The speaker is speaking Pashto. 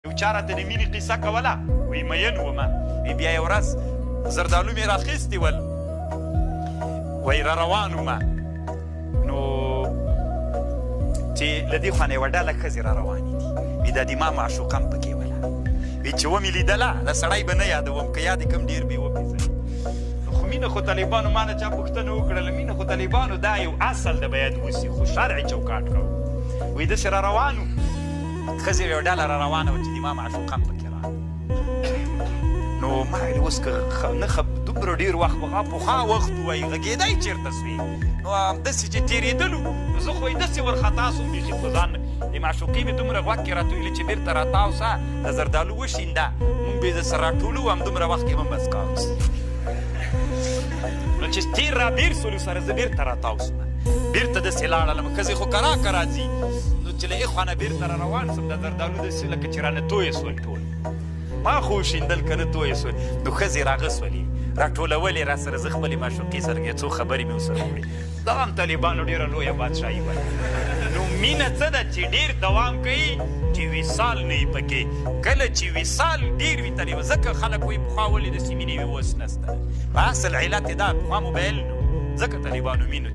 یو چا راته د مینې قصه کوله وایي مین ومه وایي بیا یو ورځ زردالو مې راخیستي ول وایي را روان ومه نو چې له دې خوا نه یوه ډله ښځې را روانې دي وایي دا د ما معشوقه هم پکې وله وایي چې ومې لیدله د سړی به نه یادوم که یاد یې کم ډېر بې وپېژني خو مینه خو طالبانو ما نه چا پوښتنه وکړله مینه خو طالبانو دا یو اصل د باید وسي خو شرعي چوکاټ کوو وایي داسې را روان وو ښځې یو ډله را روانه وه چې د ما معشوقه هم پکې راغله نو ما ویل اوس که نه دومره ډېر وخت پخوا وخت ووایي غږېدی چېرته سوې نو همداسې چې تېرېدلو نو زه خو یې داسې ورخطا سوم بیخي خو ځان د معشوقې مې دومره غوږ کې راته ویلې چې بېرته راتاو سه د زردالو وشینده مونږ به یې درسره راټولو همدومره وخت کې به بس کار نو چې تېر را بېر سولو سره زه بېرته راتاو سوم بېرته داسې لاړلم ښځې خو کراکه راځي نو چې له اخوا نه بېرته را روان سم د زردالو داسې لکه چې رانه تویې سول ټول ما خو وشیندل که نه تویې سول نو ښځې راغه سولې راټولولې را سره زه خپلې معشوقې سره څو خبرې مې ورسره وکړې دا هم طالبانو ډېره لویه بادشاهي وه نو مینه څه ده چې ډېر دوام کوي چې وصال نه وي پکې کله چې وصال ډېر وي طالب ځکه خلک وایي پخوا ولې داسې مینې وي اوس نسته په اصل علت یې دا پخوا موبایل نه ځکه طالبانو مینو